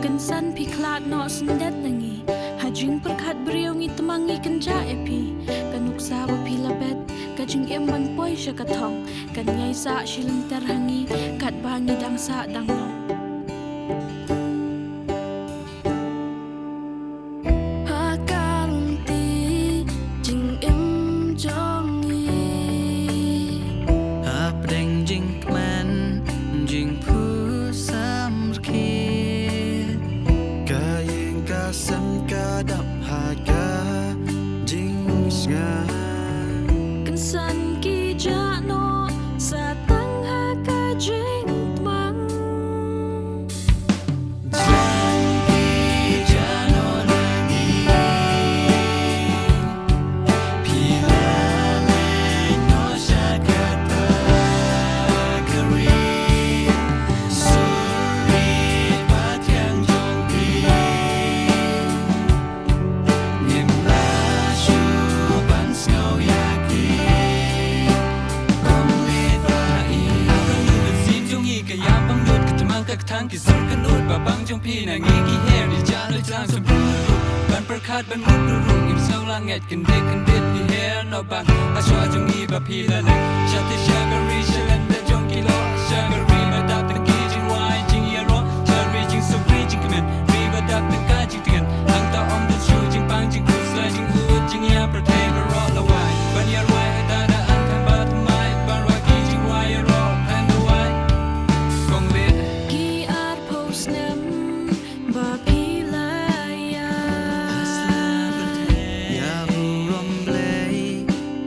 Kan san pi klat no sendet nangi hajing perkat beriau ngi temangi kenja epi kanuk sawa pi labet kajing emban poi syakatong kan ngai sa shilin terhangi kat bangi dang sa dang no San ki jano sa tang ha ka jing mang San ki jano nangi pila le no shakata kari suri patyang jongpi nimla shu ban snow yaki Tang ki sun kan ut ba bang jong pi na ngi ki her ni ja lo jang so bru ban per khat ban mut ru ru im sau la nget kan det pi her no bang a shwa jong ngi ba pi la le sha te sha ga ri sha lan da jong ki lo sha ga ri ma da ta ki jing wai jing ya ro sha ri jing so ri jing kamen ri ba da ta ka jing tigan ang ta om da shu jing bang jing ku sla jing u jing ya per te ba ro la wai ban ya wai da da an ta ba ta mai ban wa ki jing wai ya ro an da wai kong le nem ba pila ya ya rom play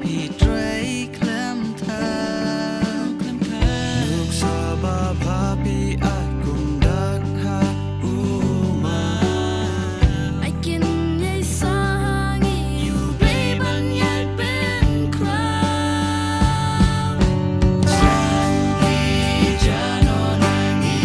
pi tray clam tha nuk sa ba ba pi ai kum dak ha u ma I can yai sang you babe ban yai ben crown san ki jano nangi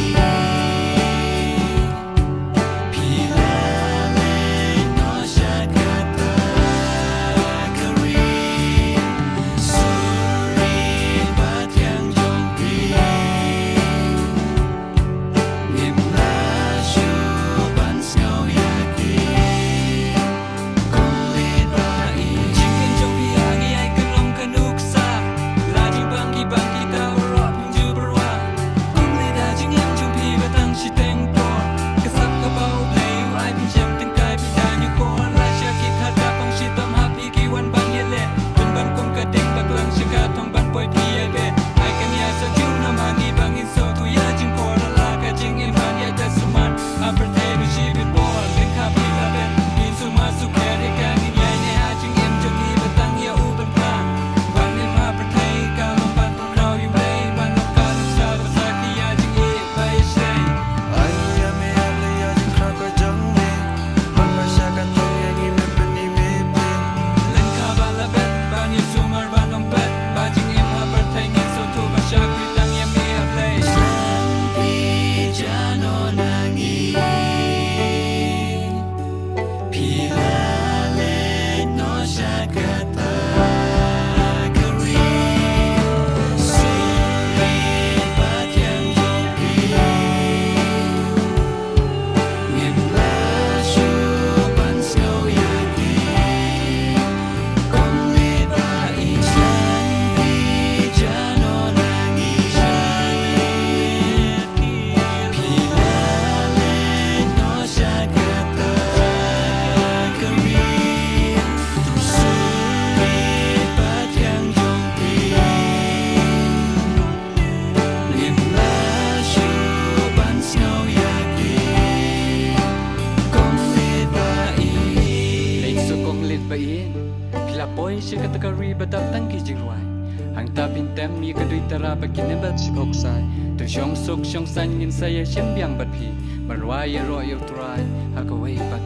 Shi kategori badak tangki jingwai hang ta bin tem mi kadui tara bakin bat shok sai tu shong sok shong san ngin saya shem biang bat phi barwai ro yo trai ha ko wei bat